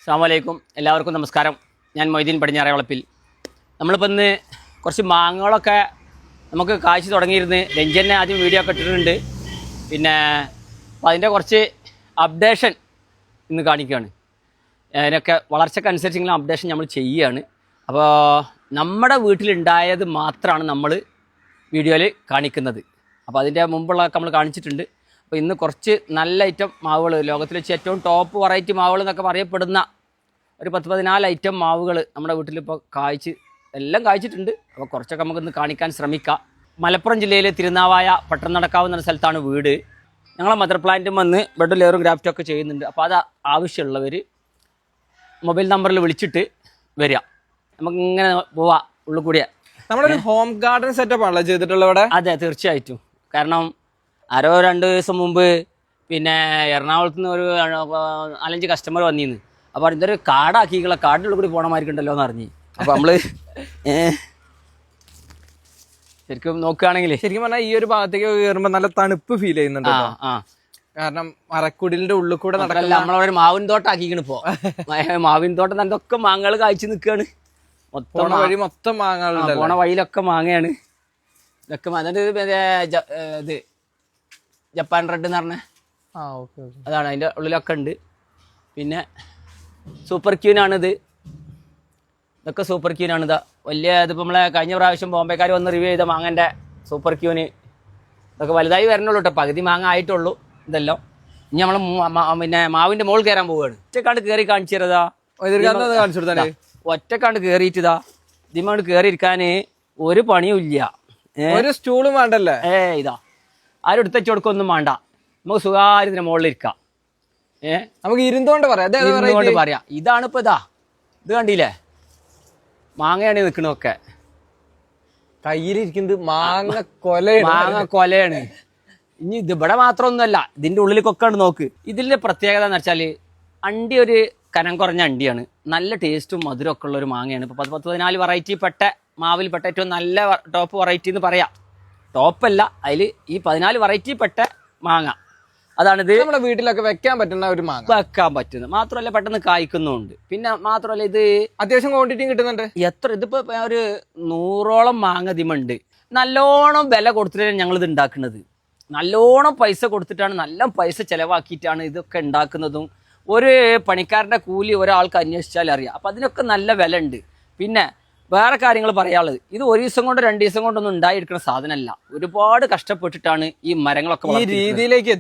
അസ്സലാമു എല്ലാവർക്കും നമസ്കാരം. ഞാൻ മൊയ്തീൻ പടിഞ്ഞാറേവളപ്പിൽ. നമ്മളിപ്പോൾ ഇന്ന് കുറച്ച് മാങ്ങകളൊക്കെ നമുക്ക് കാഴ്ച തുടങ്ങിയിരുന്ന് രഞ്ജനെ ആദ്യം വീഡിയോ ഒക്കെ ഇട്ടിട്ടുണ്ട്. പിന്നെ അപ്പോൾ അതിൻ്റെ കുറച്ച് അപ്ഡേഷൻ ഇന്ന് കാണിക്കുകയാണ്. അതിനൊക്കെ വളർച്ചക്കനുസരിച്ച് ഇങ്ങനെ അപ്ഡേഷൻ നമ്മൾ ചെയ്യുകയാണ്. അപ്പോൾ നമ്മുടെ വീട്ടിലുണ്ടായത് മാത്രമാണ് നമ്മൾ വീഡിയോയിൽ കാണിക്കുന്നത്. അപ്പോൾ അതിൻ്റെ മുമ്പുള്ളതൊക്കെ നമ്മൾ കാണിച്ചിട്ടുണ്ട്. അപ്പോൾ ഇന്ന് കുറച്ച് നല്ല ഐറ്റം മാവുകൾ, ലോകത്തിൽ വെച്ച് ഏറ്റവും ടോപ്പ് വെറൈറ്റി മാവുകൾ എന്നൊക്കെ പറയപ്പെടുന്ന ഒരു 10-14 ഐറ്റം മാവുകൾ നമ്മുടെ വീട്ടിലിപ്പോൾ എല്ലാം കായ്ച്ചിട്ടുണ്ട്. അപ്പോൾ കുറച്ചൊക്കെ നമുക്കിന്ന് കാണിക്കാൻ ശ്രമിക്കാം. മലപ്പുറം ജില്ലയിലെ തിരുനാവായ പട്ടണനടക്കാവ് എന്ന സ്ഥലത്താണ് വീട്. ഞങ്ങളെ മദർ പ്ലാന്റും വന്ന് ബെഡ് ലെയറും ഗ്രാഫ്റ്റും ഒക്കെ ചെയ്യുന്നുണ്ട്. അപ്പോൾ അത് ആവശ്യമുള്ളവർ മൊബൈൽ നമ്പറിൽ വിളിച്ചിട്ട് വരിക. നമുക്കിങ്ങനെ പോവാം ഉള്ളിൽ കൂടിയ. നമ്മളൊരു ഹോം ഗാർഡൻ സെറ്റപ്പ് ആണല്ലോ ചെയ്തിട്ടുള്ളത് ഇവിടെ? അതെ, തീർച്ചയായിട്ടും. കാരണം 2 ദിവസം മുമ്പ് പിന്നെ എറണാകുളത്ത് നിന്ന് ഒരു 4-5 കസ്റ്റമർ വന്നിരുന്നു. അപ്പോൾ ഇതൊരു കാടാക്കിയുള്ള കാടിനുള്ളിൽ കൂടി പോകണമായിരിക്കുണ്ടല്ലോ എന്ന് അറിഞ്ഞ്. അപ്പോൾ നമ്മൾ ശരിക്കും നോക്കുകയാണെങ്കിൽ ശരിക്കും പറഞ്ഞാൽ ഈ ഒരു ഭാഗത്തേക്ക് കയറുമ്പോൾ നല്ല തണുപ്പ് ഫീൽ ചെയ്യുന്നുണ്ട്. കാരണം മരക്കുടിലിന്റെ ഉള്ളിൽ കൂടെ നടക്കല്ല. നമ്മളൊരു മാവിൻ തോട്ടം ആക്കിക്കണ് ഇപ്പോ. മാവിൻ തോട്ടം എന്തൊക്കെ മാങ്ങകൾ കായ്ച്ചു നിൽക്കുകയാണ്. വഴി മൊത്തം മാങ്ങകളുണ്ട്. പോണ വഴിയിലൊക്കെ മാങ്ങയാണ്. ഇതൊക്കെ ഇത് ജപ്പാൻ റെഡ് എന്ന് പറഞ്ഞ അതാണ്. അതിൻ്റെ ഉള്ളിലൊക്കെ ഉണ്ട്. പിന്നെ സൂപ്പർ ക്യൂനാണിത്. ഇതൊക്കെ സൂപ്പർ ക്യൂനാണിതാ. വലിയ ഇതിപ്പോൾ നമ്മളെ കഴിഞ്ഞ പ്രാവശ്യം ബോംബെക്കാർ വന്ന് റിവ്യൂ ചെയ്ത മാങ്ങൻ്റെ സൂപ്പർ ക്യൂന് ഇതൊക്കെ വലുതായി വരണുള്ളൂ കേട്ടോ. പകുതി മാങ്ങ ആയിട്ടുള്ളൂ ഇതെല്ലാം. ഇനി നമ്മൾ പിന്നെ മാവിൻ്റെ മുകളിൽ കയറാൻ പോവുകയാണ്. ഒറ്റക്കാണ്ട് കയറി കാണിച്ചു തരതാ. ഒറ്റക്കാണ്ട് കയറിയിട്ടിതാ. ഇതിമോട് കയറിയിരിക്കാൻ ഒരു പണിയും ഇല്ല. ഒരു സ്റ്റൂളും വേണ്ടല്ലേ? ഇതാ ആരും എടുത്തു കൊടുക്കൊന്നും വേണ്ട. നമുക്ക് സുഖാര്യത്തിന് മുകളിലിരിക്കാം. നമുക്ക് ഇരുന്നോണ്ട് പറയാം. ഇതാണ് ഇപ്പൊ ഇത് കണ്ടില്ലേ, മാങ്ങയാണ് നിൽക്കണൊക്കെ. കയ്യിലിരിക്കുന്നത് മാങ്ങ കൊലയാണ്. ഇനി ഇത് ഇവിടെ മാത്രമൊന്നുമല്ല, ഇതിന്റെ ഉള്ളിലേക്കൊക്കെ നോക്ക്. ഇതിന്റെ പ്രത്യേകത എന്ന് വെച്ചാല് അണ്ടി ഒരു കനം കുറഞ്ഞ അണ്ടിയാണ്. നല്ല ടേസ്റ്റും മധുരമൊക്കെ ഉള്ള ഒരു മാങ്ങയാണ്. ഇപ്പൊ 10-14 വെറൈറ്റി പെട്ട മാവിൽപ്പെട്ട ഏറ്റവും നല്ല ടോപ്പ് വെറൈറ്റി എന്ന് പറയാം. ടോപ്പല്ല, അതിൽ ഈ 14 വെറൈറ്റി പെട്ട മാങ്ങ അതാണിത്. നമ്മുടെ വീട്ടിലൊക്കെ വെക്കാൻ പറ്റുന്ന ഒരു മാങ്ങ. വെക്കാൻ പറ്റുന്നത് മാത്രമല്ല പെട്ടെന്ന് കായ്ക്കുന്നുണ്ട്. പിന്നെ മാത്രമല്ല ഇത് അത്യാവശ്യം ക്വാണ്ടിറ്റിയും കിട്ടുന്നുണ്ട്. ഇതിപ്പോ ഒരു 100ഓളം മാങ്ങ ഇതിമുണ്ട്. നല്ലോണം വില കൊടുത്തിട്ടാണ് ഞങ്ങളിത് ഉണ്ടാക്കുന്നത്. നല്ലോണം പൈസ കൊടുത്തിട്ടാണ്, നല്ല പൈസ ചെലവാക്കിയിട്ടാണ് ഇതൊക്കെ ഉണ്ടാക്കുന്നതും. ഒരു പണിക്കാരൻ്റെ കൂലി ഒരാൾക്ക് അന്വേഷിച്ചാൽ അറിയാം. അപ്പം അതിനൊക്കെ നല്ല വില ഉണ്ട്. പിന്നെ വേറെ കാര്യങ്ങൾ പറയാനുള്ളത്, ഇത് 1 ദിവസം കൊണ്ട് 2 ദിവസം കൊണ്ടൊന്നും ഉണ്ടായിരിക്കുന്ന സാധനമല്ല. ഒരുപാട് കഷ്ടപ്പെട്ടിട്ടാണ് ഈ മരങ്ങളൊക്കെ ഈ രീതിയിലേക്ക്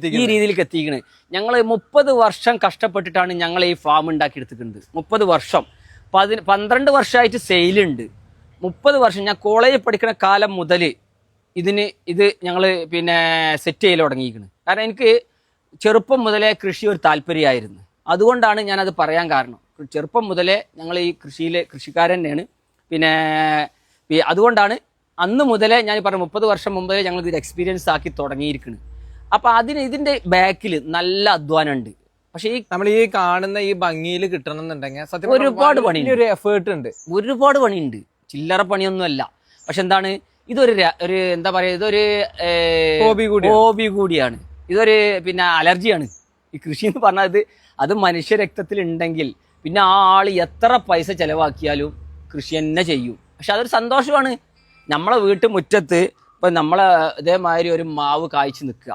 എത്തിക്കുന്നത്. ഞങ്ങൾ 30 വർഷം കഷ്ടപ്പെട്ടിട്ടാണ് ഞങ്ങൾ ഈ ഫാം ഉണ്ടാക്കി എടുത്തിട്ടുണ്ട്. 30 വർഷം 12 വർഷമായിട്ട് സെയിലുണ്ട്. 30 വർഷം ഞാൻ കോളേജിൽ പഠിക്കുന്ന കാലം മുതൽ ഇത് ഞങ്ങൾ പിന്നെ സെറ്റ് ചെയ്യൽ തുടങ്ങിയിരിക്കുന്നത്. കാരണം എനിക്ക് ചെറുപ്പം മുതലേ കൃഷി ഒരു താല്പര്യമായിരുന്നു. അതുകൊണ്ടാണ് ഞാനത് പറയാൻ കാരണം. ചെറുപ്പം മുതലേ ഞങ്ങൾ ഈ കൃഷിക്കാരൻ തന്നെയാണ്. പിന്നെ അതുകൊണ്ടാണ് അന്ന് മുതലേ ഞാൻ പറഞ്ഞ 30 വർഷം മുമ്പേ ഞങ്ങൾ ഇത് എക്സ്പീരിയൻസ് ആക്കി തുടങ്ങിയിരിക്കുന്നത്. അപ്പം ഇതിൻ്റെ ബാക്കിൽ നല്ല അധ്വാനം ഉണ്ട്. പക്ഷേ നമ്മൾ ഈ കാണുന്ന ഈ ഭംഗിയിൽ കിട്ടണം എന്നുണ്ടെങ്കിൽ സത്യം ഒരുപാട് പണിയുണ്ട്, ഒരു എഫേർട്ട് ഉണ്ട്, ഒരുപാട് പണിയുണ്ട്. ചില്ലറ പണിയൊന്നുമല്ല. പക്ഷെ എന്താണ്, ഇതൊരു എന്താ പറയുക, ഇതൊരു ഹോബി കൂടിയാണ്. ഇതൊരു പിന്നെ അലർജിയാണ്. ഈ കൃഷി എന്ന് പറഞ്ഞാൽ അത് മനുഷ്യ രക്തത്തിൽ ഉണ്ടെങ്കിൽ പിന്നെ ആ ആൾ എത്ര പൈസ ചെലവാക്കിയാലും കൃഷി തന്നെ ചെയ്യും. പക്ഷെ അതൊരു സന്തോഷമാണ്. നമ്മളെ വീട്ടുമുറ്റത്ത് ഇപ്പം നമ്മളെ ഇതേമാതിരി ഒരു മാവ് കായ്ച്ചു നിൽക്കുക,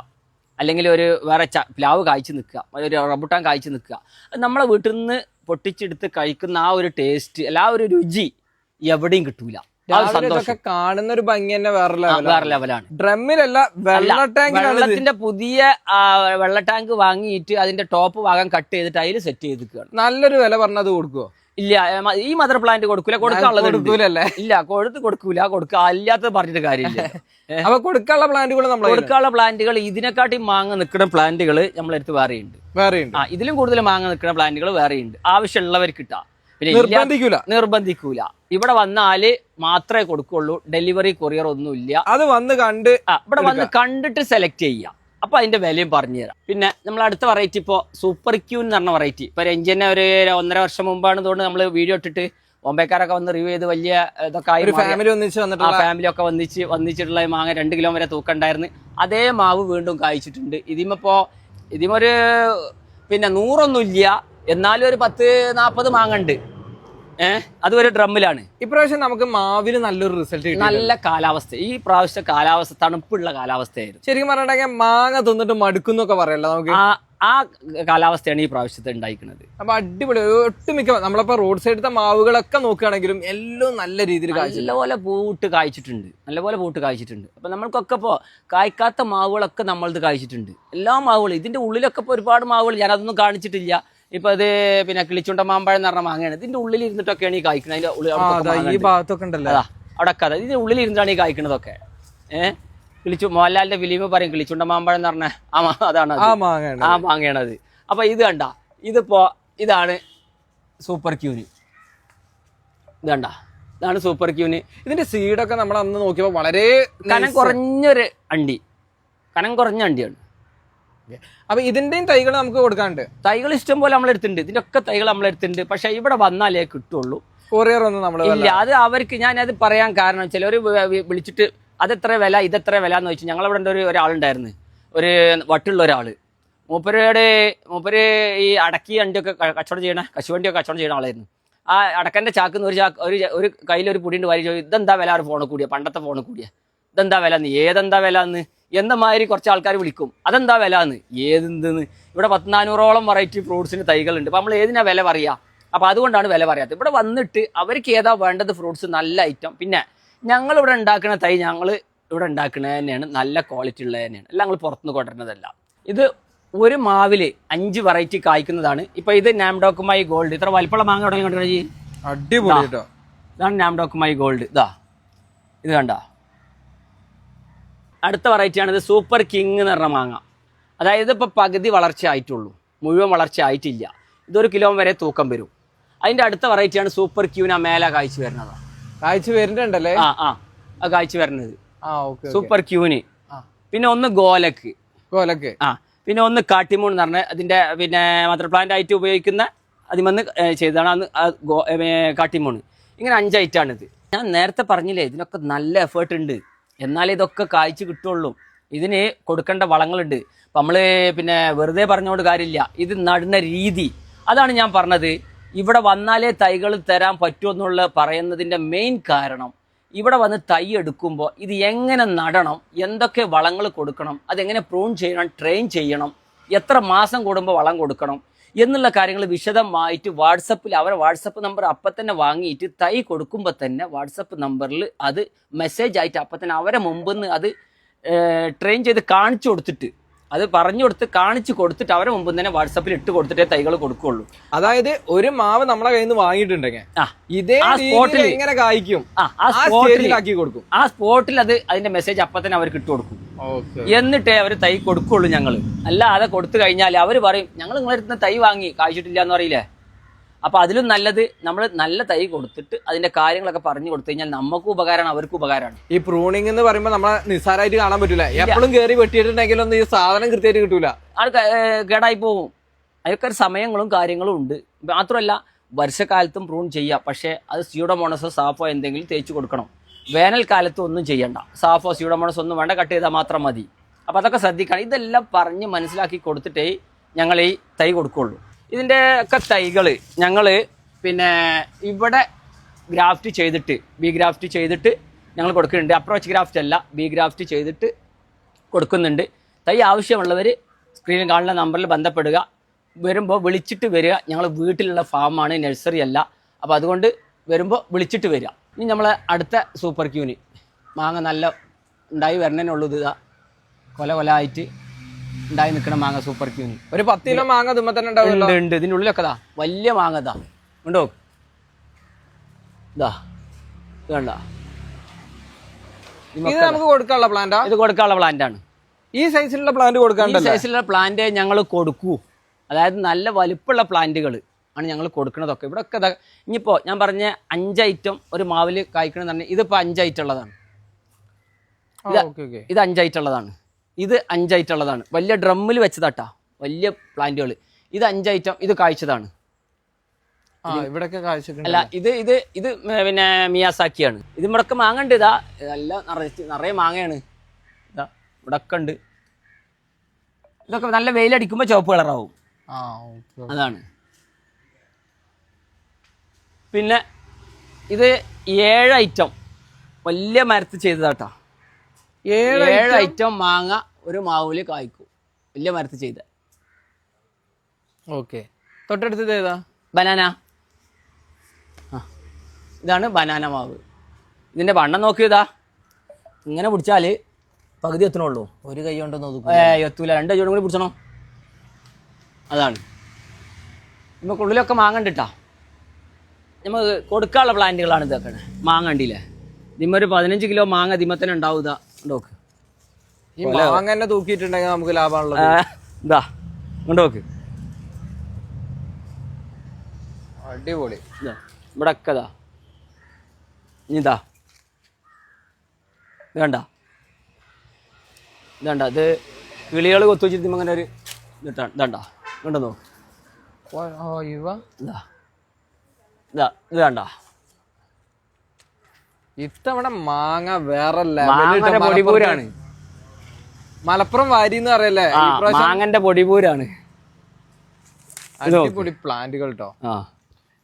അല്ലെങ്കിൽ ഒരു വേറെ പ്ലാവ് കായ്ച്ചു നിൽക്കുക, ഒരു റംബുട്ടാൻ കായ്ച്ചു നിൽക്കുക, നമ്മളെ വീട്ടിൽ നിന്ന് പൊട്ടിച്ചെടുത്ത് കഴിക്കുന്ന ആ ഒരു ടേസ്റ്റ്, ആ ഒരു രുചി എവിടെയും കിട്ടൂല. കാണുന്ന ഒരു ഭംഗി തന്നെ വേറെ ലെവലാണ്. ഡ്രമ്മിലല്ല, വെള്ളത്തിന്റെ പുതിയ വെള്ള ടാങ്ക് വാങ്ങിയിട്ട് അതിന്റെ ടോപ്പ് ഭാഗം കട്ട് ചെയ്തിട്ട് അതിൽ സെറ്റ് ചെയ്തിരിക്കുകയാണ്. നല്ലൊരു വില പറഞ്ഞത് കൊടുക്കുവോ? ഇല്ല, ഈ മദർ പ്ലാന്റ് കൊടുക്കൂല. കൊടുക്കാനുള്ളത് ഇല്ല, കൊടുക്കുക അല്ലാത്തത് പറഞ്ഞിട്ട് കാര്യമില്ല. അപ്പൊ കൊടുക്കാനുള്ള പ്ലാന്റുകൾ ഇതിനെക്കാട്ടി മാങ്ങ നിൽക്കുന്ന പ്ലാന്റുകൾ നമ്മളെടുത്ത് വേറെയുണ്ട്. ഇതിലും കൂടുതൽ മാങ്ങ നിൽക്കുന്ന പ്ലാന്റുകൾ വേറെയുണ്ട്. ആവശ്യമുള്ളവർക്ക് കിട്ടാം. പിന്നെ നിർബന്ധിക്കൂല. ഇവിടെ വന്നാല് മാത്രമേ കൊടുക്കുള്ളൂ. ഡെലിവറി കൊറിയർ ഒന്നും ഇല്ല. അത് ഇവിടെ വന്ന് കണ്ടിട്ട് സെലക്ട് ചെയ്യാം. അപ്പൊ അതിന്റെ വിലയും പറഞ്ഞുതരാം. പിന്നെ നമ്മൾ അടുത്ത വെറൈറ്റി ഇപ്പോൾ സൂപ്പർ ക്യൂൻ എന്ന് പറഞ്ഞ വെറൈറ്റി. ഇപ്പൊ രഞ്ജനെ ഒരു 1.5 വർഷം മുമ്പാണ് തോന്നുന്നു നമ്മൾ വീഡിയോ ഇട്ടിട്ട് ബോംബെക്കാരൊക്കെ വന്ന് റിവ്യൂ ചെയ്ത് വലിയ ഇതൊക്കെ ആയി. ഫാമിലി ഒക്കെ വന്നിട്ടുള്ള മാങ്ങ 2 കിലോ വരെ തൂക്കം ഉണ്ടായിരുന്നു. അതേ മാവ് വീണ്ടും കായ്ച്ചിട്ടുണ്ട്. ഇതിമൊരു പിന്നെ 100 ഒന്നും ഇല്ല, എന്നാലും ഒരു 10-40 മാങ്ങ ഉണ്ട്. അത് ഒരു ഡ്രമ്മിലാണ്. ഇപ്രാവശ്യം നമുക്ക് മാവിന് നല്ലൊരു റിസൾട്ട് കിട്ടി. നല്ല കാലാവസ്ഥ, ഈ പ്രാവശ്യത്തെ കാലാവസ്ഥ തണുപ്പുള്ള കാലാവസ്ഥയായിരുന്നു. ശരിക്കും പറഞ്ഞിട്ടുണ്ടെങ്കിൽ മാങ്ങ തിന്നിട്ട് മടുക്കുന്നൊക്കെ പറയല്ലോ നമുക്ക്. ആ കാലാവസ്ഥയാണ് ഈ പ്രാവശ്യത്തെ ഉണ്ടായിരിക്കുന്നത്. അപ്പൊ അടിപൊളി. ഒട്ടുമിക്ക നമ്മളിപ്പോ റോഡ് സൈഡത്തെ മാവുകളൊക്കെ നോക്കുകയാണെങ്കിലും എല്ലാം നല്ല രീതിയിൽ നല്ലപോലെ പൂട്ട് കായ്ച്ചിട്ടുണ്ട്. അപ്പൊ നമ്മൾക്കൊക്കെ ഇപ്പോ കായ്ക്കാത്ത മാവുകളൊക്കെ നമ്മളത് കായ്ച്ചിട്ടുണ്ട്. എല്ലാ മാവുകളും ഇതിന്റെ ഉള്ളിലൊക്കെ ഇപ്പൊ ഒരുപാട് മാവുകൾ ഞാനതൊന്നും കാണിച്ചിട്ടില്ല. ഇപ്പൊ അത് പിന്നെ കിളിച്ചുണ്ട മാമ്പഴം എന്ന് പറഞ്ഞ മാങ്ങയാണ്. ഇതിന്റെ ഉള്ളിൽ ഇരുന്നിട്ടൊക്കെയാണ് ഈ കായ്ക്കുന്നത്. ഈ ഭാഗത്തൊക്കെ ഉണ്ടല്ലോ, അവിടെ ഒക്കെ ഇതിന്റെ ഉള്ളിൽ ഇരുന്നിട്ടാണ് ഈ കായ്ക്കുന്നതൊക്കെ. മോഹൻലാലിന്റെ ഫിലിം പറയും കിളിച്ചുണ്ട മാമ്പഴം എന്ന് പറഞ്ഞ അതാണ്, ആ മാങ്ങയാണത്. അപ്പൊ ഇത് കണ്ട, ഇതാണ് സൂപ്പർ ക്യൂന്. ഇത് കണ്ട, ഇതാണ് സൂപ്പർ ക്യൂന്. ഇതിന്റെ സീഡൊക്കെ നമ്മൾ അന്ന് നോക്കിയപ്പോ വളരെ കനം കുറഞ്ഞ അണ്ടിയാണ്. അപ്പൊ ഇതിന്റെയും തൈകൾ നമുക്ക് കൊടുക്കാണ്ട്. തൈകൾ ഇഷ്ടം പോലെ നമ്മളെടുത്തിട്ടുണ്ട്. ഇതിന്റെ ഒക്കെ തൈകൾ നമ്മളെടുത്തിട്ടുണ്ട്. പക്ഷെ ഇവിടെ വന്നാലേ കിട്ടുള്ളൂ. കൊറിയർ ഒന്നും നമ്മൾ ഇല്ല. അത് അവർക്ക് ഞാനത് പറയാൻ കാരണം ചിലർ വിളിച്ചിട്ട് അതെത്ര വില ഇതെത്ര വില എന്ന് ചോദിച്ചു. ഞങ്ങളവിടെ ഒരാളുണ്ടായിരുന്നു, ഒരു വട്ടുള്ള ഒരാള്. മൂപ്പര് ഈ അടക്കി വണ്ടിയൊക്കെ കച്ചവടം ചെയ്യണ, കശുവണ്ടിയൊക്കെ കച്ചവടം ചെയ്യുന്ന ആളായിരുന്നു. ആ അടക്കന്റെ ചാക്കുന്ന ഒരു കയ്യിലൊരു പുടിയുണ്ട് വാരി ചോദിച്ചു, ഇതെന്താ വില? ഒരു ഫോണ് കൂടിയ, പണ്ടത്തെ ഫോണ് കൂടിയ, ഇതെന്താ വില എന്ന്. ഏതെന്താ വില എന്ന് എന്ന മാതിരി കുറച്ച് ആൾക്കാർ വിളിക്കും. അതെന്താ വില എന്ന്, ഏതെന്തെന്ന്. ഇവിടെ 400-ഓളം വെറൈറ്റി ഫ്രൂട്ട്സിന് തൈകളുണ്ട്. അപ്പൊ നമ്മൾ ഏതിനാ വില പറയാ? അപ്പൊ അതുകൊണ്ടാണ് വില പറയാത്തത്. ഇവിടെ വന്നിട്ട് അവർക്ക് ഏതാ വേണ്ടത് ഫ്രൂട്ട്സ്, നല്ല ഐറ്റം. പിന്നെ ഞങ്ങളിവിടെ ഉണ്ടാക്കുന്ന തൈ ഇവിടെ ഉണ്ടാക്കുന്നത് തന്നെയാണ്, നല്ല ക്വാളിറ്റി ഉള്ളത് തന്നെയാണ്. എല്ലാം ഞങ്ങൾ പുറത്തുനിന്ന് കൊണ്ടുവരുന്നതല്ല. ഇത് ഒരു മാവില് 5 വെറൈറ്റി കായ്ക്കുന്നതാണ്. ഇപ്പൊ ഇത് നാംഡോക്കുമായി ഗോൾഡ്. ഇത്ര വലിപ്പമുള്ള മാങ്ങ തുടങ്ങി കണ്ടു. അടിപൊളി. ഇതാണ് നാംഡോക്കുമായി ഗോൾഡ്. ഇത് കണ്ട. അടുത്ത വെറൈറ്റിയാണ് ഇത് സൂപ്പർ കിങ് എന്ന് പറഞ്ഞ മാങ്ങ. അതായത് ഇപ്പൊ പകുതി വളർച്ച ആയിട്ടുള്ളൂ, മുഴുവൻ വളർച്ച ആയിട്ടില്ല. ഇതൊരു കിലോ വരെ തൂക്കം വരും. അതിന്റെ അടുത്ത വെറൈറ്റിയാണ് സൂപ്പർ ക്യൂന. മേല കായ്ച്ചു വരുന്നത്, കായ്ച്ചു വരുന്നുണ്ടല്ലേ? കായ്ച്ചു വരുന്നത് സൂപ്പർ ക്യൂന്. പിന്നെ ഒന്ന് ഗോലക്ക്. പിന്നെ ഒന്ന് കാട്ടിമൂൺ എന്ന് പറഞ്ഞ അതിന്റെ പിന്നെ മദർ പ്ലാന്റ് ആയിട്ട് ഉപയോഗിക്കുന്ന അതിമന്ന് ചെയ്തതാണ് കാട്ടിമൂൺ. ഇങ്ങനെ 5 ഐറ്റാണിത്. ഞാൻ നേരത്തെ പറഞ്ഞില്ലേ, ഇതിനൊക്കെ നല്ല എഫേർട്ട് ഉണ്ട്, എന്നാലേ ഇതൊക്കെ കായ്ച്ചു കിട്ടുള്ളൂ. ഇതിന് കൊടുക്കേണ്ട വളങ്ങളുണ്ട്. അപ്പം നമ്മൾ പിന്നെ വെറുതെ പറഞ്ഞുകൊണ്ട് കാര്യമില്ല. ഇത് നടുന്ന രീതി, അതാണ് ഞാൻ പറഞ്ഞത്. ഇവിടെ വന്നാലേ തൈകൾ തരാൻ പറ്റുമെന്നുള്ള പറയുന്നതിൻ്റെ മെയിൻ കാരണം, ഇവിടെ വന്ന് തൈ എടുക്കുമ്പോൾ ഇത് എങ്ങനെ നടണം, എന്തൊക്കെ വളങ്ങൾ കൊടുക്കണം, അതെങ്ങനെ പ്രൂൺ ചെയ്യണം, ട്രെയിൻ ചെയ്യണം, എത്ര മാസം കൂടുമ്പോൾ വളം കൊടുക്കണം എന്നുള്ള കാര്യങ്ങൾ വിശദമായിട്ട് വാട്സപ്പിൽ അവരെ വാട്സപ്പ് നമ്പർ അപ്പം തന്നെ വാങ്ങിയിട്ട് തൈ കൊടുക്കുമ്പോൾ തന്നെ വാട്സപ്പ് നമ്പറിൽ അത് മെസ്സേജ് ആയിട്ട് അപ്പം തന്നെ അവരെ മുമ്പിൽ നിന്ന് അത് ട്രെയിൻ ചെയ്ത് കാണിച്ചു കൊടുത്തിട്ട്, അത് പറഞ്ഞു കൊടുത്ത് കാണിച്ചു കൊടുത്തിട്ട് അവരെ മുമ്പ് തന്നെ വാട്സപ്പിൽ ഇട്ട് കൊടുത്തിട്ടേ തൈകൾ കൊടുക്കുകയുള്ളൂ. അതായത് ഒരു മാവ് നമ്മളെ കയ്യിൽ നിന്ന് വാങ്ങിയിട്ടുണ്ടെങ്കിൽ ഇതേ സ്പോട്ടിൽ എങ്ങനെ കായ്ക്കും കൊടുക്കും. ആ സ്പോട്ടിൽ അത് അതിന്റെ മെസ്സേജ് അപ്പം തന്നെ അവർക്ക് ഇട്ട് കൊടുക്കും. എന്നിട്ടേ അവർ തൈ കൊടുക്കുള്ളൂ. ഞങ്ങൾ അല്ലാതെ കൊടുത്തു കഴിഞ്ഞാൽ അവർ പറയും ഞങ്ങൾ നിങ്ങളെ തൈ വാങ്ങി കായ്ച്ചിട്ടില്ല എന്ന് പറയില്ലേ. അപ്പൊ അതിലും നല്ലത് നമ്മൾ നല്ല തൈ കൊടുത്തിട്ട് അതിന്റെ കാര്യങ്ങളൊക്കെ പറഞ്ഞു കൊടുത്തു കഴിഞ്ഞാൽ നമുക്കും ഉപകാരമാണ്, അവർക്കും ഉപകാരമാണ്. ഈ പ്രൂണിംഗ് എന്ന് പറയുമ്പോൾ നമ്മളെ നിസ്സാരമായിട്ട് കാണാൻ പറ്റില്ല. എപ്പോഴും കയറി വെട്ടിയിട്ടുണ്ടെങ്കിലൊന്നും ഈ സാധനം കൃത്യമായിട്ട് കിട്ടൂല, അത് കേടായി പോകും. അതൊക്കെ ഒരു സമയങ്ങളും കാര്യങ്ങളും ഉണ്ട്. മാത്രമല്ല വർഷക്കാലത്തും പ്രൂൺ ചെയ്യാം, പക്ഷേ അത് സ്യൂഡോമോണസോ സാഫോ എന്തെങ്കിലും തേച്ച് കൊടുക്കണം. വേനൽക്കാലത്ത് ഒന്നും ചെയ്യണ്ട, സാഫോ സ്യൂഡോമോണസ് ഒന്നും വേണ്ട, കട്ട് ചെയ്താൽ മാത്രം മതി. അപ്പം അതൊക്കെ ശ്രദ്ധിക്കണം. ഇതെല്ലാം പറഞ്ഞ് മനസ്സിലാക്കി കൊടുത്തിട്ടേ ഞങ്ങൾ ഈ തൈ കൊടുക്കുകയുള്ളൂ. ഇതിൻ്റെ ഒക്കെ തൈകൾ ഞങ്ങൾ പിന്നെ ഇവിടെ ഗ്രാഫ്റ്റ് ചെയ്തിട്ട് ബി ഗ്രാഫ്റ്റ് ചെയ്തിട്ട് ഞങ്ങൾ കൊടുക്കുന്നുണ്ട്. അപ്രോച്ച് ഗ്രാഫ്റ്റ് അല്ല, ബി ഗ്രാഫ്റ്റ് ചെയ്തിട്ട് കൊടുക്കുന്നുണ്ട്. തൈ ആവശ്യമുള്ളവർ സ്ക്രീനിൽ കാണുന്ന നമ്പറിൽ ബന്ധപ്പെടുക. വരുമ്പോൾ വിളിച്ചിട്ട് വരിക. ഞങ്ങൾ വീട്ടിലുള്ള ഫാമാണ്, നഴ്സറി അല്ല. അപ്പോൾ അതുകൊണ്ട് വരുമ്പോൾ വിളിച്ചിട്ട് വരിക. ഇനി നമ്മൾ അടുത്ത സൂപ്പർ ക്യൂന് മാങ്ങ നല്ല ഉണ്ടായി വരണേനുള്ളൂ. ഇതാ കൊല ആയിട്ട് ഉണ്ടായി നിൽക്കണ മാങ്ങ സൂപ്പർ ക്യൂന്. ഒരു 10 കിലോ മാങ്ങ തുമ്പ തന്നെ ഉണ്ടാവില്ല. ഉണ്ട്. ഇതിനുള്ളിലൊക്കെ ഇതാ വലിയ മാങ്ങ ഇതാ ഉണ്ടോ. ഇതാ വേണ്ട, ഇത് നമുക്ക് കൊടുക്കാനുള്ള പ്ലാന്റാ? ഇത് കൊടുക്കാനുള്ള പ്ലാന്റ് ആണ്. ഈ സൈസിലുള്ള പ്ലാന്റ് കൊടുക്കാണ്ട് സൈസിലുള്ള പ്ലാന്റ് ഞങ്ങൾ കൊടുക്കൂ. അതായത് നല്ല വലിപ്പമുള്ള പ്ലാന്റുകൾ ആണ് ഞങ്ങൾ കൊടുക്കുന്നതൊക്കെ. ഇവിടെ ഒക്കെ ഇനിയിപ്പോൾ ഞാൻ പറഞ്ഞ 5 ഐറ്റം ഒരു മാവിൽ കായ്ക്കണമെന്ന് പറഞ്ഞാൽ ഇതിപ്പോൾ 5 ഐറ്റം ഉള്ളതാണ്. ഇത് 5 ഐറ്റം ഉള്ളതാണ്. ഇത് 5 ഐറ്റം ഉള്ളതാണ്. വലിയ ഡ്രമ്മിൽ വെച്ചതാട്ടാ, വലിയ പ്ലാന്റുകൾ. ഇത് 5 ഐറ്റം ഇത് കായ്ച്ചതാണ്. അല്ല ഇത് പിന്നെ മിയാസാക്കിയാണ്. ഇത് ഇവിടൊക്കെ മാങ്ങണ്ട്. ഇതാ നല്ല നിറയെ മാങ്ങയാണ്. ഇതാ ഇവിടൊക്കെ ഉണ്ട്. ഇതൊക്കെ നല്ല വെയിലടിക്കുമ്പോൾ ചുവപ്പ് കളറാവും. അതാണ് പിന്നെ ഇത് 7 ഐറ്റം വലിയ മരത്ത് ചെയ്തതാട്ടോ. 7 ഐറ്റം മാങ്ങ ഒരു മാവില് കായ്ക്കും, വലിയ മരത്ത് ചെയ്ത. ഓക്കെ, തൊട്ടടുത്തത് ഏതാ? ബനാന. ഇതാണ് ബനാന മാവ്. ഇതിന്റെ വണ്ണം നോക്കിയതാ, ഇങ്ങനെ പിടിച്ചാല് പകുതി എത്തണുള്ളൂ. ഒരു കൈ കൊണ്ടൊന്നും എത്തൂല, 2 കൈ കൊണ്ട് കൂടി പിടിച്ചണം. അതാണ് നമുക്കുള്ളിലൊക്കെ മാങ്ങണ്ടിട്ടാ. നമുക്ക് കൊടുക്കാനുള്ള പ്ലാന്റുകളാണ് ഇതൊക്കെ. മാങ്ങ ഉണ്ടില്ലേ, ഇതിമ്മ ഒരു 15 കിലോ മാങ്ങ ഇതിമ്മ തന്നെ ഉണ്ടാവും. ഇതാ നോക്ക്, ഈ മാങ്ങ തന്നെ തൂക്കിയിട്ടുണ്ടെങ്കിൽ നമുക്ക് ലാഭമാണല്ലോ. ഇതാ കൊണ്ടുപോക്ക്, അടിപൊളി. ഇവിടെ ഒക്കെ ഇതാ, ഇതാ ഇത് കണ്ട, ഇതണ്ട, ഇത് കിളികൾ കൊത്തു വെച്ചിട്ട് അങ്ങനെ ഒരു ഇതണ്ട, കണ്ടോ? ഇതാ ഇതാ ഇത് കണ്ട, ഇത്തവണ മാങ്ങ വേറെ പൊടിപൂരാണ്. മലപ്പുറം വാരി എന്ന് പറയല്ലേ, മാങ്ങന്റെ പൊടിപൂരാണ്. അടിപൊളി പ്ലാന്റുകൾ കേട്ടോ.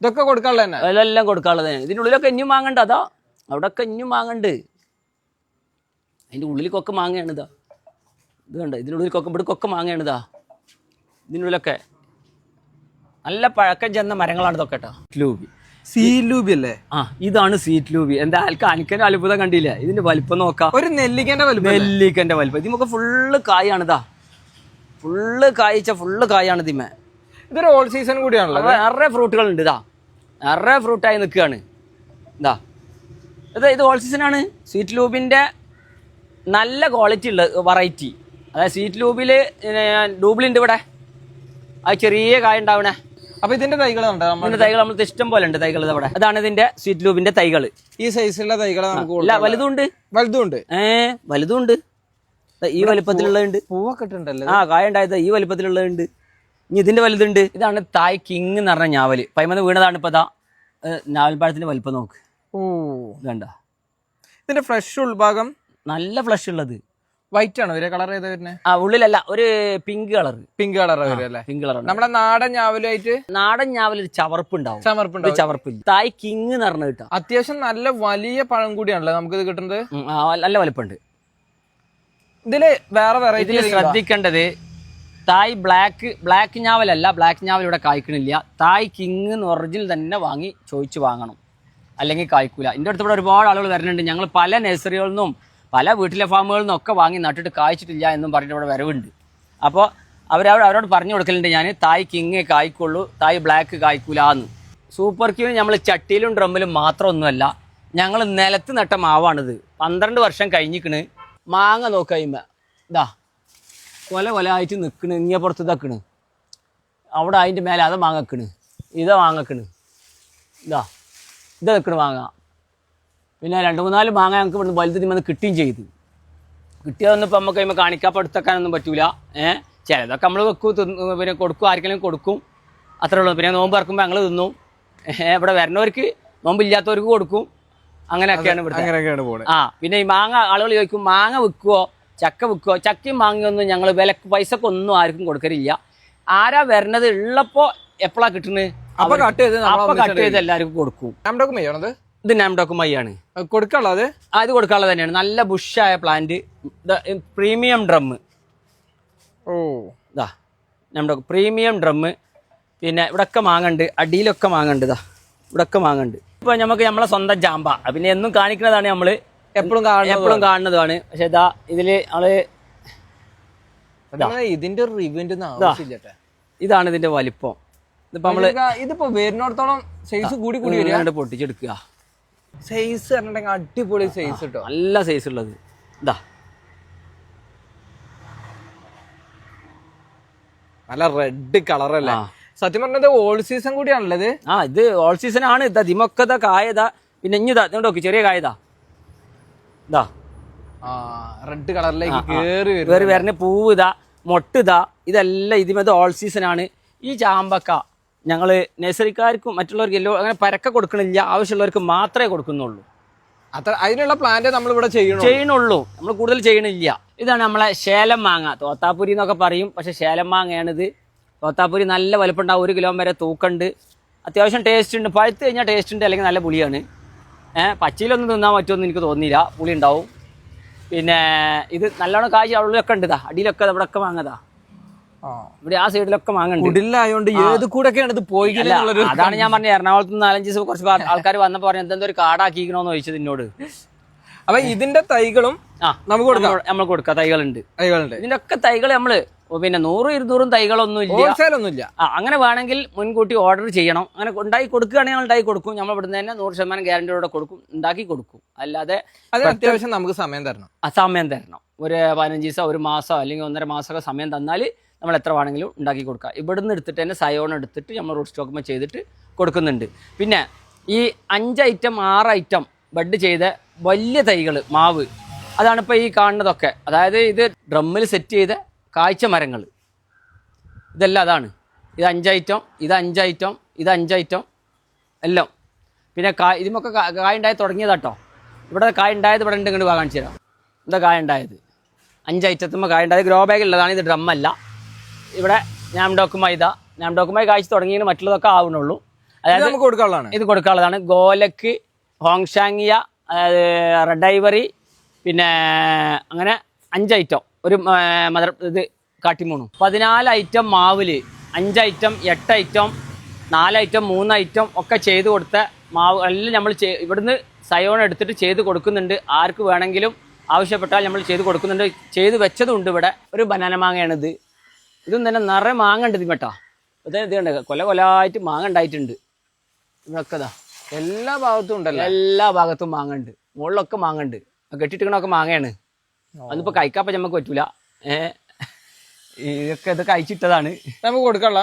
ഇതൊക്കെ കൊടുക്കാനുള്ള തന്നെ, അതെല്ലാം കൊടുക്കാനുള്ളത്. ഇതിനുള്ളിലൊക്കെ ഇഞ്ഞും മാങ്ങണ്ട. അതാ അവിടെ ഒക്കെ ഇഞ്ഞും മാങ്ങണ്ട്. അതിൻ്റെ ഉള്ളിലേക്കൊക്കെ മാങ്ങയാണ്. ഇതാ ഇത് കണ്ട, ഇതിനുള്ളിലേക്കൊക്കെ ഇവിടേക്കൊക്കെ മാങ്ങയാണ്. ഇതാ ഇതിനുള്ളിലൊക്കെ നല്ല പഴക്കം ചെന്ന മരങ്ങളാണ് ഇതൊക്കെ കേട്ടോ. ലൂബി, സീറ്റ് ലൂബി അല്ലേ? ഇതാണ് സീറ്റ് ലൂബി. എന്താ അനിക്കന്റെ അത്ഭുതം കണ്ടില്ലേ? ഇതിന്റെ വലിപ്പം നോക്കാം, ഒരു നെല്ലിക്കന്റെ വലിപ്പം. നെല്ലിക്കന്റെ വലിപ്പം. ഇതിമൊക്കെ ഫുള്ള് കായാണ്. ഇതാ ഫുള്ള് കായ്ച്ച ഫുള്ള് കായാണ് ഇതിമേ. ഇതൊരു ഓൾ സീസൺ കൂടിയാണല്ലോ. നിറയെ ഫ്രൂട്ടുകൾ ഉണ്ട്. ഇതാ നിറയെ ഫ്രൂട്ടായി നിൽക്കുകയാണ്. ഇതാ ഇത് ഓൾ സീസണാണ്. സ്വീറ്റ് ലൂബിന്റെ നല്ല ക്വാളിറ്റി ഉള്ള വെറൈറ്റി. അതായത് സ്വീറ്റ് ലൂബില് ഡൂബിളുണ്ട് ഇവിടെ, അത് ചെറിയ കായ ഉണ്ടാവണേ. അപ്പൊ ഇതിന്റെ തൈകളുണ്ട്, ഇതിന്റെ തൈകൾ നമ്മൾ ഇഷ്ടം പോലെ ഉണ്ട് തൈകൾ ഇവിടെ. അതാണ് ഇതിന്റെ സ്വീറ്റ് ലൂബിന്റെ തൈകൾ. ഈ സൈസിലുള്ള തൈകൾ നമുക്ക് വലുതുണ്ട്, വലുതുണ്ട്. വലുതുണ്ട്. ഈ വലിപ്പത്തിലുള്ളതുണ്ട്. പൂവൊക്കെ ഇട്ടുണ്ടല്ലോ. കായ ഉണ്ടായത് ഈ വലിപ്പത്തിലുള്ളതുണ്ട്. ഇനി ഇതിന്റെ വലുതുണ്ട്. ഇതാണ് തായ് കിങ് എന്ന് പറഞ്ഞ ഞാവല്. പൈമന്ന് വീണതാണ് ഇപ്പൊ. ഞാവൽപ്പഴത്തിന്റെ വലിപ്പം നോക്ക്. ഇതണ്ട, ഇതിന്റെ ഫ്രഷ് ഉൾഭാഗം നല്ല ഫ്ലഷ് ഉള്ളത്. വൈറ്റ് ആണോ ഇവരെ കളർ ചെയ്ത് വരുന്നത്? ഉള്ളിലല്ല, ഒരു പിങ്ക് കളർ. പിങ്ക് കളർ വരും. Pink colour. നമ്മുടെ നാടൻ ഞാവലായിട്ട്, നാടൻ ഞാവൽ ഒരു ചവർപ്പുണ്ടാവും. ചവർപ്പില്ല. തായ് കിങ് എന്ന് പറഞ്ഞ കിട്ടാം. അത്യാവശ്യം നല്ല വലിയ പഴം കൂടിയാണല്ലോ നമുക്ക് ഇത് കിട്ടുന്നത്. നല്ല വലിപ്പമുണ്ട്. ഇതില് വേറെ വെറൈറ്റി ശ്രദ്ധിക്കേണ്ടത്, തായ് ബ്ലാക്ക് ഞാവലല്ല. ബ്ലാക്ക് ഞാവൽ ഇവിടെ കായ്ക്കണില്ല. തായ് കിങ് എന്ന് ഒറിജിനൽ തന്നെ വാങ്ങി ചോദിച്ചു വാങ്ങണം, അല്ലെങ്കിൽ കായ്ക്കൂല. എൻ്റെ അടുത്ത് ഇവിടെ ഒരുപാട് ആളുകൾ വരുന്നുണ്ട്. ഞങ്ങൾ പല നഴ്സറികളിൽ നിന്നും പല വീട്ടിലെ ഫാമുകളിൽ നിന്നൊക്കെ വാങ്ങി നട്ടിട്ട് കായ്ച്ചിട്ടില്ല എന്നും പറഞ്ഞിട്ട് ഇവിടെ വരവുണ്ട്. അപ്പോൾ അവരോട് പറഞ്ഞു കൊടുക്കലുണ്ട് ഞാൻ, തായ് കിങ് കായ്ക്കുള്ളൂ, തായ് ബ്ലാക്ക് കായ്ക്കൂലെന്ന്. സൂപ്പർ ക്യൂന് നമ്മൾ ചട്ടിയിലും ഡ്രമ്മിലും മാത്രമൊന്നുമല്ല, ഞങ്ങൾ നിലത്ത് നട്ട മാവാണിത്. 12 വർഷം കഴിഞ്ഞിക്കണ്. മാങ്ങ നോക്കയുമ്പോ ഇതാ കൊല ആയിട്ട് നിൽക്കണ്. ഇങ്ങപ്പുറത്ത് ഇതാക്കണ്, അവിടെ അതിൻ്റെ മേലെ അത് മാങ്ങക്കണ്, ഇതാ മാങ്ങക്കണ്. ഇതാ ഇത് നിൽക്കണ് മാങ്ങ. പിന്നെ 2-3 മാങ്ങ ഞങ്ങൾക്ക് ഇവിടുന്ന് വലുത് തിമ്മന്ന് കിട്ടുകയും ചെയ്തു. കിട്ടിയതൊന്നും ഇപ്പം നമുക്ക് കഴിയുമ്പോൾ കാണിക്കാപ്പം എടുത്തേക്കാനൊന്നും പറ്റൂല. ചിലതൊക്കെ നമ്മൾ വെക്കും, പിന്നെ കൊടുക്കും, ആർക്കെങ്കിലും കൊടുക്കും, അത്രേ ഉള്ളൂ. പിന്നെ നോമ്പ് ഇറക്കുമ്പോൾ ഞങ്ങൾ തിന്നും. ഇവിടെ വരുന്നവർക്ക്, നോമ്പില്ലാത്തവർക്ക് കൊടുക്കും. അങ്ങനെയൊക്കെയാണ് ഇവിടെ. പിന്നെ ഈ മാങ്ങ ആളുകൾ ചോദിക്കും, മാങ്ങ വിൽക്കുവോ ചക്ക വിൽക്കുവോ? ചക്കയും മാങ്ങയൊന്നും ഞങ്ങൾ പൈസക്കൊന്നും ആർക്കും കൊടുക്കലില്ല. ആരാ വരുന്നത് ഉള്ളപ്പോൾ എപ്പോഴാണ് കിട്ടുന്നത് അപ്പൊ കട്ട് ചെയ്ത് എല്ലാവർക്കും കൊടുക്കും. ഇത് നാംഡോക്കുമൈയാണ് കൊടുക്കാനുള്ളത്. ഇത് കൊടുക്കാനുള്ളത് തന്നെയാണ്. നല്ല ബുഷായ പ്ലാന്റ്, പ്രീമിയം ഡ്രം. ഇതാ നാംഡോക്ക് പ്രീമിയം ഡ്രം. പിന്നെ ഇവിടൊക്കെ മാങ്ങണ്ട്, അടിയിലൊക്കെ മാങ്ങണ്ട്. ഇതാ ഇവിടൊക്കെ മാങ്ങണ്ട്. ഇപ്പൊ നമുക്ക് നമ്മളെ സ്വന്തം ജാമ്പ, പിന്നെ എന്നും കാണിക്കുന്നതാണ്, നമ്മള് എപ്പോഴും കാണുന്നതാണ്. പക്ഷെ ഇതാ ഇതില് ഇതിന്റെ റിവ്യൂന്റെ ഇതാണ് ഇതിന്റെ വലിപ്പം. ഇതിപ്പോ നമ്മള് ഇതിപ്പോ വരുന്നിടത്തോളം സൈസ് കൂടി കൂടി വരിക, പൊട്ടിച്ചെടുക്കുക. സൈസ് പറഞ്ഞിട്ടുണ്ടെങ്കിൽ അടിപൊളി സൈസ് കേട്ടോ, നല്ല സൈസ് ഉള്ളത്. ഇതാ നല്ല റെഡ് കളറല്ലേ. സത്യം പറഞ്ഞത് ഓൾ സീസൺ കൂടിയാണല്ലോ. ഇത് ഓൾ സീസൺ ആണ്. ഇതാ ദിമൊക്കെ കായതാ. പിന്നെ ഇഞ്ഞിതാ നോക്കി, ചെറിയ കായതാ. ഇതാ റെഡ് കളറിലേക്ക് കേറി വരുന്ന പൂവ്. ഇതാ മൊട്ട്. ഇതാ ഇതെല്ലാം ഇതിമത് ഓൾ സീസൺ ആണ്. ഈ ചാമ്പക്ക ഞങ്ങൾ നഴ്സറിക്കാർക്കും മറ്റുള്ളവർക്ക് എല്ലോ അങ്ങനെ പരക്കെ കൊടുക്കണില്ല, ആവശ്യമുള്ളവർക്ക് മാത്രമേ കൊടുക്കുന്നുള്ളൂ. അതിനുള്ള പ്ലാന്റ് നമ്മൾ ഇവിടെ ചെയ്യണുള്ളൂ, നമ്മൾ കൂടുതൽ ചെയ്യണില്ല. ഇതാണ് നമ്മളെ ശേലം മാങ്ങ, തോത്താപ്പുരി എന്നൊക്കെ പറയും, പക്ഷെ ശേലം മാങ്ങയാണിത്. തോത്താപ്പുരി നല്ല വലുപ്പമുണ്ടാവും, 1 കിലോ വരെ തൂക്കണ്ട്. അത്യാവശ്യം ടേസ്റ്റ് ഉണ്ട്. പഴുത്ത് കഴിഞ്ഞാൽ ടേസ്റ്റ് ഉണ്ട്, അല്ലെങ്കിൽ നല്ല പുളിയാണ്. പച്ചയിലൊന്നും തിന്നാൻ പറ്റുമെന്ന് എനിക്ക് തോന്നിയില്ല, പുളി ഉണ്ടാവും. പിന്നെ ഇത് നല്ലോണം കായ് ഉള്ളിലൊക്കെ ഉണ്ട്. അടിയിലൊക്കെ ഇവിടെ ഒക്കെ വാങ്ങതാ, ഇവിടെ ആ സൈഡിലൊക്കെ വാങ്ങുന്നുണ്ട്. ഏത് കൂടെയൊക്കെയാണ് ഇത് പോയി? അതാണ് ഞാൻ പറഞ്ഞത്. എറണാകുളത്ത് നിന്ന് 4-5 ദിവസം കുറച്ച് ആൾക്കാർ വന്നപ്പോൾ പറഞ്ഞു എന്തെന്തോ ഒരു കാടാക്കിക്കണോന്ന് ചോദിച്ചത് എന്നോട്. അപ്പൊ ഇതിന്റെ തൈകളും നമുക്ക് നമ്മൾ കൊടുക്കാം. തൈകളുണ്ട്. ഇതിന്റെ ഒക്കെ തൈകൾ നമ്മള് പിന്നെ 100-200 തൈകളൊന്നും ഇല്ല. അങ്ങനെ വേണമെങ്കിൽ മുൻകൂട്ടി ഓർഡർ ചെയ്യണം. അങ്ങനെ ഉണ്ടാക്കി കൊടുക്കുകയാണെങ്കിൽ ഞങ്ങൾ ഉണ്ടാക്കി കൊടുക്കും. നമ്മൾ ഇവിടുന്ന് തന്നെ 100% ഗ്യാരണ്ടിയോടെ കൊടുക്കും, ഉണ്ടാക്കി കൊടുക്കും. അല്ലാതെ അത്യാവശ്യം നമുക്ക് സമയം തരണം. സമയം തരണം. ഒരു 15 ദിവസം, 1 മാസം അല്ലെങ്കിൽ 1.5 മാസമൊക്കെ സമയം തന്നാൽ നമ്മൾ എത്ര വേണമെങ്കിലും ഉണ്ടാക്കി കൊടുക്കുക. ഇവിടുന്ന് എടുത്തിട്ട് തന്നെ സയോൺ എടുത്തിട്ട് നമ്മൾ റൂട്ട് സ്റ്റോക്ക് ചെയ്തിട്ട് കൊടുക്കുന്നുണ്ട്. പിന്നെ ഈ 5 ഐറ്റം 6 ഐറ്റം ബഡ് ചെയ്ത വലിയ തൈകൾ മാവ്, അതാണ് ഇപ്പോൾ ഈ കാണുന്നതൊക്കെ. അതായത് ഇത് ഡ്രമ്മിൽ സെറ്റ് ചെയ്ത കാഴ്ച മരങ്ങൾ, ഇതെല്ലാം അതാണ്. ഇത് 5 ഐറ്റം, ഇത് 5 ഐറ്റം, ഇത് 5 ഐറ്റം എല്ലാം. പിന്നെ ഇതിമൊക്കെ കായ ഉണ്ടായി തുടങ്ങിയതാട്ടോ. ഇവിടെ കായ ഉണ്ടായത് ഇവിടെ ഉണ്ട്, ഇങ്ങോട്ട് കാണിച്ചു തരാം. എന്താ കായ ഉണ്ടായത്? 5 ഐറ്റത്തുമ്പോൾ കായ ഉണ്ടായത്. ഗ്രോ ബാഗ് ഉള്ളതാണ്, ഇത് ഡ്രമ്മല്ല. ഇവിടെ നാംഡോക്കുമായി കാഴ്ച തുടങ്ങിയെങ്കിൽ മറ്റുള്ളതൊക്കെ ആവുന്നുള്ളൂ. അതായത് നമുക്ക് കൊടുക്കാനുള്ളതാണ്. ഇത് കൊടുക്കാനുള്ളതാണ്. ഗോലക്ക്, ഹോങ്ഷാങ്ങിയ, റെഡ് ഐവറി, പിന്നെ അങ്ങനെ 5 ഐറ്റം. ഒരു ഇത് കാട്ടിമൂണും 14 ഐറ്റം മാവില്, 5 ഐറ്റം, 8 ഐറ്റം, 4 ഐറ്റം, 3 ഐറ്റം ഒക്കെ ചെയ്ത് കൊടുത്ത മാവ് എല്ലാം നമ്മൾ ഇവിടുന്ന് സയോൺ എടുത്തിട്ട് ചെയ്ത് കൊടുക്കുന്നുണ്ട്. ആർക്ക് വേണമെങ്കിലും ആവശ്യപ്പെട്ടാൽ നമ്മൾ ചെയ്ത് കൊടുക്കുന്നുണ്ട്. ചെയ്ത് വെച്ചതുണ്ട്. ഇവിടെ ഒരു ബനാന മാങ്ങയാണിത്. ഇതും തന്നെ നിറയെ മാങ്ങ ഉണ്ട് ഇതിമേട്ടാ. ഇത് കണ്ട കൊലായിട്ട് മാങ്ങ ഉണ്ടായിട്ടുണ്ട്. ഇവിടെയൊക്കെ എല്ലാ ഭാഗത്തും ഉണ്ടല്ലോ. എല്ലാ ഭാഗത്തും മാങ്ങ ഉണ്ട്. മുകളിലൊക്കെ മാങ്ങ ഉണ്ട്. കെട്ടിട്ടിക്കണൊക്കെ മാങ്ങയാണ്. അതൊന്നിപ്പോൾ കഴിക്കാപ്പം നമുക്ക് പറ്റൂല. ഇത് കഴിച്ചിട്ടതാണ്. നമുക്ക് കൊടുക്കാനുള്ള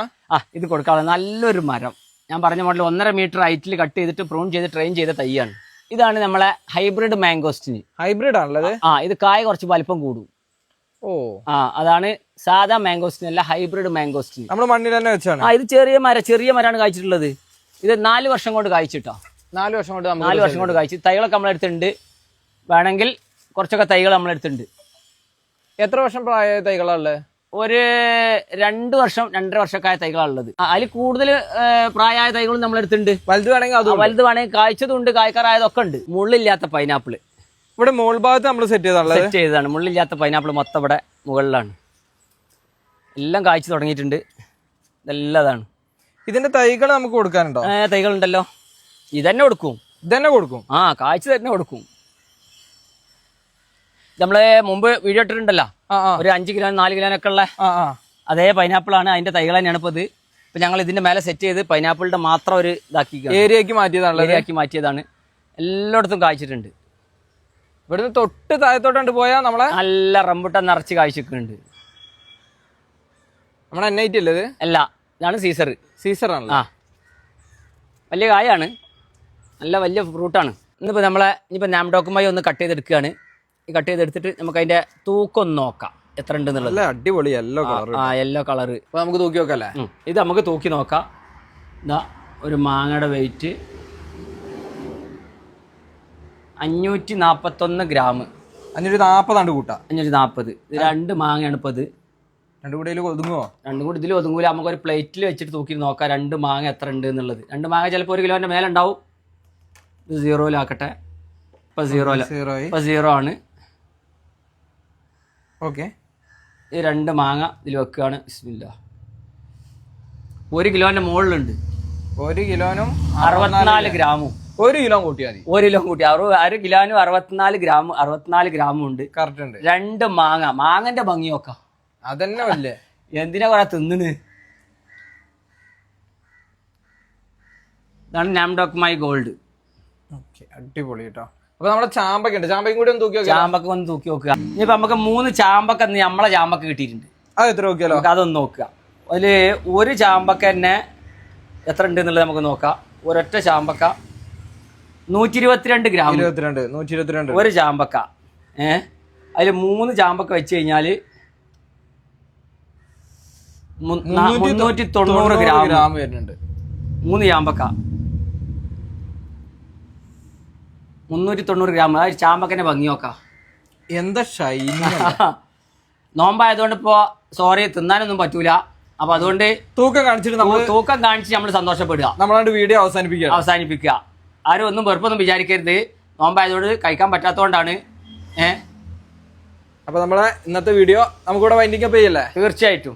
ഇത് കൊടുക്കാനുള്ള നല്ലൊരു മരം. ഞാൻ പറഞ്ഞ മോഡൽ 1.5 മീറ്റർ ഹൈറ്റിൽ കട്ട് ചെയ്തിട്ട് പ്രൂൺ ചെയ്ത് ട്രെയിൻ ചെയ്ത തൈയാണ്. ഇതാണ് നമ്മളെ ഹൈബ്രിഡ് മാംഗോസ്റ്റിന്. ഹൈബ്രിഡ് ആണല്ലോ. ഇത് കായ കുറച്ച് വലിപ്പം കൂടും. അതാണ് സാധാ മാംഗോസ്റ്റിൻ അല്ല, ഹൈബ്രിഡ് മാംഗോസ്റ്റിൻ. നമ്മൾ മണ്ണിൽ തന്നെ വെച്ചാണ്. ഇത് ചെറിയ മരമാണ് കായ്ച്ചിട്ടുള്ളത്. ഇത് 4 വർഷം കൊണ്ട് കായ്ച്ചിട്ടോ. 4 വർഷം കൊണ്ട് കായ്ച്ചു. തൈകളൊക്കെ നമ്മളെടുത്തുണ്ട്. വേണമെങ്കിൽ കുറച്ചൊക്കെ തൈകൾ നമ്മളെടുത്തുണ്ട്. എത്ര വർഷം പ്രായ തൈകളുള്ളത്? ഒരു 2 വർഷം 2.5 വർഷക്കായ തൈകളാണുള്ളത്. അതിൽ കൂടുതൽ പ്രായമായ തൈകളും നമ്മളെടുത്തുണ്ട്. വലുത് വേണമെങ്കിൽ കായ്ച്ചതുണ്ട്, കായ്ക്കാറായതൊക്കെ ഉണ്ട്. മുള്ളില്ലാത്ത പൈനാപ്പിൾ ഇവിടെ മുകൾ ഭാഗത്ത് നമ്മൾ സെറ്റ് ചെയ്തതാണ്. മുള്ളില്ലാത്ത പൈനാപ്പിൾ മൊത്തം ഇവിടെ മുകളിലാണ്. എല്ലാം കായ്ച്ചു തുടങ്ങിയിട്ടുണ്ട്. ഇതെല്ലാതാണ്. ഇതിന്റെ തൈകൾ നമുക്ക് കൊടുക്കാനുണ്ടോ? തൈകളുണ്ടല്ലോ. ഇതന്നെ കൊടുക്കും. കായ്ച്ചു തന്നെ കൊടുക്കും. നമ്മള് മുമ്പ് വീഡിയോ ഇട്ടിട്ടുണ്ടല്ലോ, ഒരു 5 കിലോ 4 കിലോനൊക്കെ ഉള്ള അതേ പൈനാപ്പിൾ ആണ്. അതിന്റെ തൈകൾ തന്നെയാണ് ഇപ്പൊ ഇത്. ഇപ്പൊ ഞങ്ങൾ ഇതിന്റെ മേലെ സെറ്റ് ചെയ്ത് പൈനാപ്പിളിന്റെ മാത്രം ഒരു ഏരിയക്ക് മാറ്റിയതാണ്. എല്ലായിടത്തും കായ്ച്ചിട്ടുണ്ട്. ഇവിടുന്ന് തൊട്ട് താഴത്തോട്ട് പോയാൽ നമ്മളെ നല്ല റംബുട്ടാൻ നിറച്ച് കായ്ച്ചിട്ടുണ്ട്. നമ്മളെ NIT അല്ലേ ഇത്? അല്ല, ഇതാണ് സീസറാണ്. വലിയ കായാണ്, നല്ല വലിയ ഫ്രൂട്ടാണ്. ഇന്നിപ്പോൾ ഇനിയിപ്പോൾ നാംഡോക്കുമായി ഒന്ന് കട്ട് ചെയ്തെടുക്കുകയാണ്. ഈ കട്ട് ചെയ്തെടുത്തിട്ട് നമുക്ക് അതിന്റെ തൂക്കം ഒന്ന് നോക്കാം എത്ര ഉണ്ടെന്നുള്ളത്. അടിപൊളി യെല്ലോ കളറ്. അപ്പോൾ നമുക്ക് തൂക്കി നോക്കാം അല്ലേ? ഇത് നമുക്ക് തൂക്കി നോക്കാം. ഇതാ ഒരു മാങ്ങയുടെ വെയിറ്റ് 541 ഗ്രാം. 540 കൂട്ടാ. 540. ഇത് 2 മാങ്ങയാണ് ഇപ്പോൾ ഇത്. രണ്ടും കൂടി ഇതിൽ ഒതുങ്ങൂല. നമുക്കൊരു പ്ലേറ്റിൽ വെച്ചിട്ട് തൂക്കി നോക്കാം 2 മാങ്ങ എത്ര ഉണ്ട് എന്നുള്ളത്. 2 മാങ്ങ ചിലപ്പോൾ 1 കിലോന്റെ മേലെ ഉണ്ടാവും. ഇത് 0-ലാക്കട്ടെ. ഇപ്പൊ 0 ആണ്. ഓക്കെ. ഈ 2 മാങ്ങ ഇതിൽ വെക്കുകയാണ്. ബിസ്മില്ലാ. 1 കിലോന്റെ മുകളിലുണ്ട്. 1 കിലോനും 64 ഗ്രാമും. 1 കിലോ കൂട്ടിയാൽ മതി. 1 കിലോ കൂട്ടി 1 കിലോനും 64 ഗ്രാമും ഉണ്ട്. കറക്റ്റ് ഉണ്ട്. 2 മാങ്ങന്റെ ഭംഗി നോക്കാം. അതന്നെ വല്ലേ. എന്തിനാ കുറെ തിന്നിന്. ഇതാണ് നാംഡോക്കുമായി ഗോൾഡ്. അടിപൊളി കേട്ടോ. അപ്പൊ നമ്മുടെ ചാമ്പക്ക ഉണ്ട്. ചാമ്പക്കും കൂടി ഒന്ന് തൂക്കി നോക്കാം. ചാമ്പക്ക ഒന്ന് തൂക്കി നോക്കുക. ഇനിയിപ്പോ നമുക്ക് 3 ചാമ്പക്ക നമ്മളെ ചാമ്പക്ക കിട്ടിയിട്ടുണ്ട്. അത് എത്ര നോക്കിയാലോ? അതൊന്ന് നോക്കുക. അതില് ഒരു ചാമ്പക്ക തന്നെ എത്ര ഉണ്ട് എന്നുള്ളത് നമുക്ക് നോക്കാം. ഒരൊറ്റ ചാമ്പക്ക 122 ഗ്രാം. 122 ഒരു ചാമ്പക്ക. അതിൽ 3 ചാമ്പക്ക വെച്ച് കഴിഞ്ഞാല് 390 ഗ്രാം വരുന്നുണ്ട്. 3 ചാമ്പക്ക 390 ഗ്രാം. ആ ചാമ്പക്കന്റെ ഭംഗി നോക്കാം. എന്താ ഷൈനിങ്. നോമ്പായതുകൊണ്ട് ഇപ്പോ തിന്നാനൊന്നും പറ്റൂല. അപ്പൊ അതുകൊണ്ട് തൂക്കം കാണിച്ചിട്ട് തൂക്കം കാണിച്ച് നമ്മൾ സന്തോഷപ്പെടുക, നമ്മളാണ്ട് വീഡിയോ അവസാനിപ്പിക്കുക. ആരും ഒന്നും വെറുപ്പൊന്നും വിചാരിക്കരുത്, നോമ്പായതുകൊണ്ട് കഴിക്കാൻ പറ്റാത്തതുകൊണ്ടാണ്. അപ്പൊ നമ്മളെ ഇന്നത്തെ വീഡിയോ നമുക്കിവിടെ വൈൻഡിങ് അപ്പ് ചെയ്യല്ലേ? തീർച്ചയായിട്ടും.